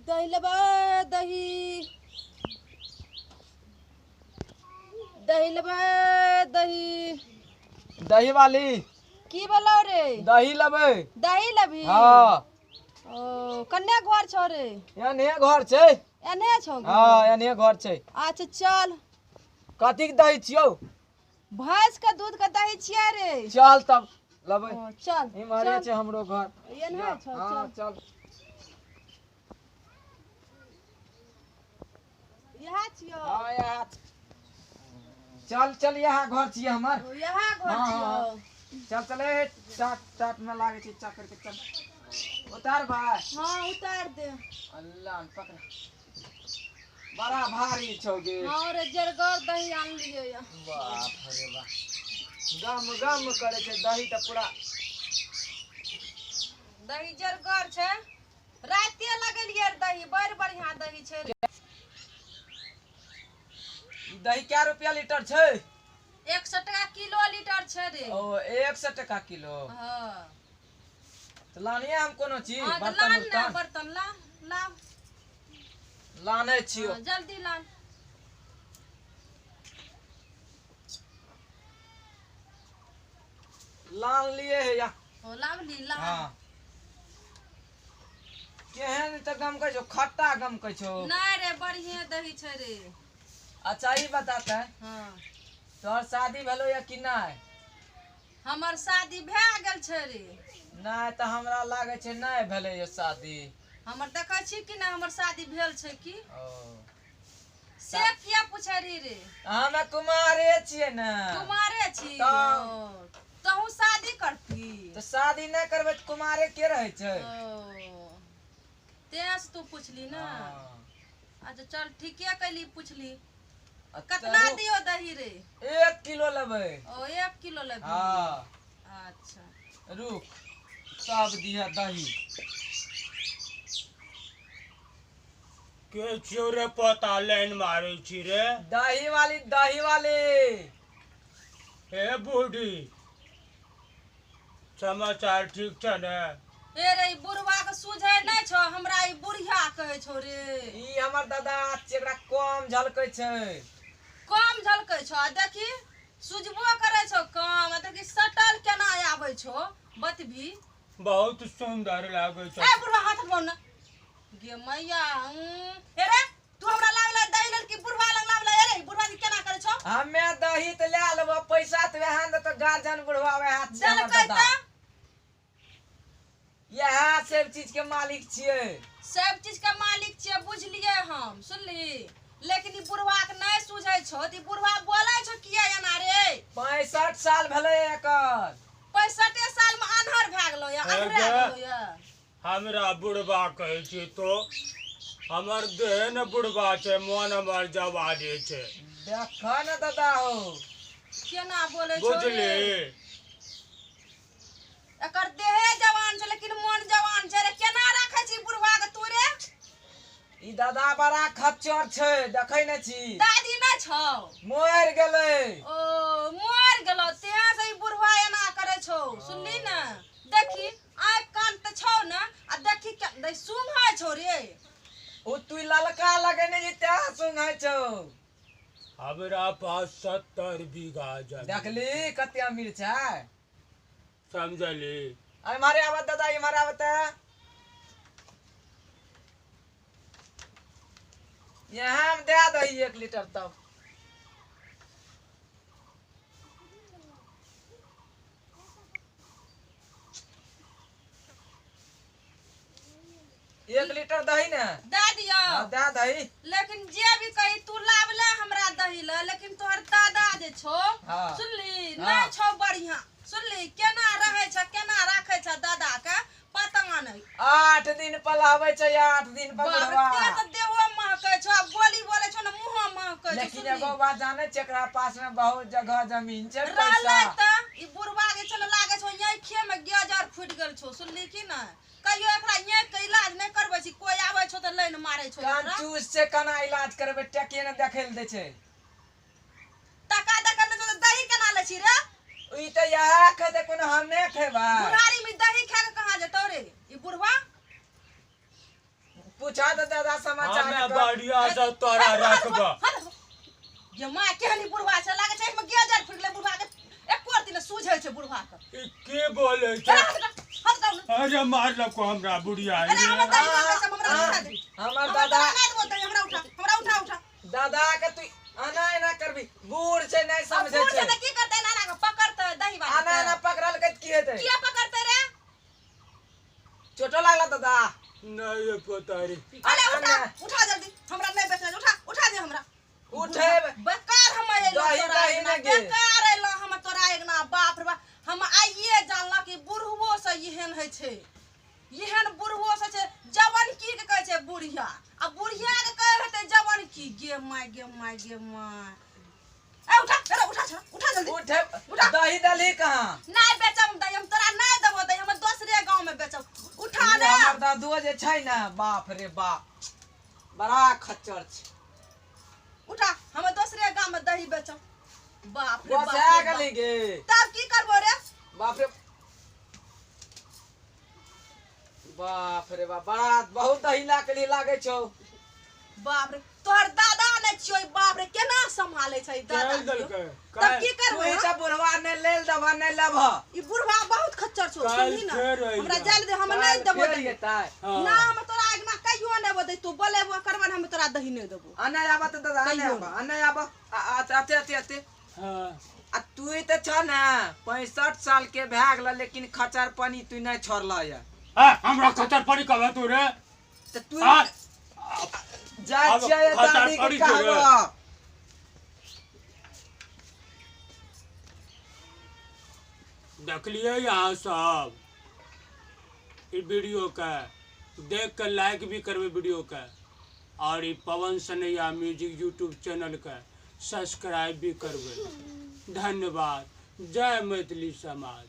दही लेबा दही दही लेबा दही दही वाली की बोलो रे दही लेबै दही लेबी हाँ ओ कन्या घर छौ रे एने घर छै एने छौ हाँ एने घर छै अच्छा चल कथी के दही छियौ भैंस के दूध के दही छिया रे चल तब लेबै चल इमहरे छै हमरो घर एने छौ हाँ चल चल यहाँ छियो हाँ यहाँ चल चल यहाँ घर छियै हमर यहाँ घर हाँ, छियो चल चले टाट टाट में लागे छै चक्कर के चल उतार भाई हाँ उतार दे अल्लाह पकड़ बड़ा भारी छौ गे हाँ रे जरगर दही आन लियो या बाप रे बाप गम गम करे छै दही त पूरा दही जरगर छै राते लगेलिए दही बड़ बढ़िया दही छै रे दही क्या रुपया लीटर छै 100 टका किलो लीटर छै रे ओ 100 टका किलो हां तो लानिए हम कोनो चीज हाँ, बर्तन लान बर्तन ला ला लाने छियो जल्दी लान लान लिए है या ओ लावली ला हां केहन त गम कहै छौ खट्टा गम कहै छौ नहीं रे बढ़िया दही छै रे अच्छा ई बताते हां तोहर शादी भेलो या कि नहीं हमर शादी भए गेल छै रे नहीं त हमरा लागे छै नहीं भेले ये शादी हमर देखै छी कि ना हमर शादी भेल छै कि ओ से किया पूछै रे हमे कुमारे छियै ने कुमारे छी तऽ तहू शादी करती तो शादी नहीं करबे त कुमारे के रहे छै तेस तू पूछली ना हाँ। अच्छा चल ठीके कैली पूछली अच्छा, कितना दियो दही रे 1 किलो लेबै ओ 1 किलो लेबी हाँ अच्छा रुक सब दिया दही के छियो रे पता लाइन मारे छी रे दही वाली हे बूढ़ी समाचार ठीक छ ने ए रे बुढ़वा के सूझे नहीं छो हमरा ई बुढ़िया कहे छो रे ई हमर दादा जेकरा कम झलकै छै कम झलकै छो देखी सुझबो करे छो कम देखी सटल केना आबै छो बतबी बहुत सुंदर लागे छ ए बुढ़वा हाथ बोन ना गे मैया हे रे तू हमरा लागले दही लेल की बुढ़वा लग लागले ए रे बुढ़वा की केना करे छो हमे दही त ले लेबो पैसा त वहां दे त गार्जियन बुढ़वा वहां हाथ से हमर जलकै दादा त यह सब चीज के मालिक छियै सब चीज के मालिक छियै बुझलिए हम सुनली लेकिन ई बुढ़वा के नहीं सूझै छो त ई बुढ़वा बोलै छो किया एना रे 65 साल भेलै एकर 65 साल में अनहर भए गेलो या अनहरा गेलो या हमरा बुढ़वा कहे छी तो हमर देह न बुढ़वा छै मन हमर जवानी छै देख न दादा हो केना बोलै छो बुझली रे एकर देहे जवान छै लेकिन मन जवान छै रे केना राखै छी बुढ़वा के तू रे ई दादा बड़ा खच्चर छै देखै नै छी दादी नै छौ मर गेलै ओ मर गेलो तें से ई बुढ़वा एना करे छौ सुनली न देखी आँख कान त छौ न आ देखी दे सुंघै छौ रे ओ तू ललका लगेने जे त्या सुंघै छौ हमरा पास 70 बीघा जमीन देखली कते अमीर छै समझली अरे मारे आवत दादा ये मारे आवत यहाँ हम दे दही 1 लीटर तब एक लीटर दही ने दे दियो दे दही लेकिन जे भी कही तू लावले हमरा दही ल लेकिन तोहर दादा जे छौ हाँ। सुनली हाँ। नहीं छौ बढ़िया सुनली केना रहे छ केना राखे छ दादा के पता नहीं 8 दिन पलावे छै 8 दिन पर बुढ़वा ते त देहो महकै छ बोली बोले छ न मुंह महकै छ लेकिन एगो बात जाने छै एकरा पास में बहुत जगह जमीन छै रहले पैसा त ई बुढ़वा के चल लागे छ आंखे में गेजर फुट गेल छौ सुनली की न कहियो एकरा आंख के इलाज नहीं करबै छी कोई आबै छौ त लाइन मारै छौ कान एकरा चूस से केना इलाज करबे टके ने देखे ले दै छै टका दे के न दही केना ले छी रे ई त यह खेते कोनो हम नहीं खेबा बुढ़ारी में दही खा के कहां जतौ रे ई बुढ़वा पूछा तो दादा समाचार हमें का। बढ़िया से तोरा रखबा ये माँ केहनी बुढ़वा छै लागे छै में गेजर फिरले बुढ़वा के एक कोरती ने सूझै छै बुढ़वा के के बोले छै हट जाओ ना अरे मार लो हमरा बुढ़िया अरे हम दाई के सब हमरा उठा दे हमर हमरा दादा हमरा उठा दादा के तू आना एना करबी बूढ़ छै नहीं समझे पूछ छै त की करते नाना के पकड़ते दही वाला आना एना पकड़ल के की हेतै किया पकड़ते रे चोटो लागला दादा नहीं पता रे अरे उठा जल्दी हमरा नहीं बेचना उठा दे हमरा उठे बेकार हम एलो दही तोरा दही एगना न गे। बेकार एलो हम तोरा एगना बाप रे बाप हम आइए जानला कि बुढ़वो से एहन है छै एहन बुढ़वो से छै जवान की के कहै छै बुढ़िया आ बुढ़िया के कहै हेतै जवान की गे माय ए उठा जल्दी उठे दही दली कहां नहीं बेचम दही हम तोरा नहीं देबो दही हम दूसरे गांव में बेचम उठा ले हमर दादुओ जे छै ना बाप रे बाप बड़ा खच्चर छै उठा हम दूसरे गांव में दही बेचम बाप रे बस आ गेली गे तब की करबो रे बाप रे बाप बड़ा बहुत दही लाकली लागे छौ बाप रे तोहर दादा नै छियो बाप रे केना संभाले छै दादा तब की करबो तू त बुढ़वा ने लेल दबा ने लेब ई बुढ़वा बहुत खच्चर छौ सुनी ना हमरा जाल दे हम नहीं देबो दही ना हम तोरा आगना कहियो नहीं देबो दही तू बोलेबो करबन हम तोरा दही नहीं देबो आने आबा त दादा आने आबा आते हां आ तू त छ ना 65 साल के भए गेल लेकिन खचर पानी तू नहीं छोड़ला या हमरा खतर पड़ी कहबे तू रे त तू जा छिए दादी के कहबो देखलिए यहाँ सब इस वीडियो का देख कर लाइक भी करबे वीडियो का और ये पवन सनैया म्यूजिक यूट्यूब चैनल का सब्सक्राइब भी करबे धन्यवाद जय मैथिली समाज।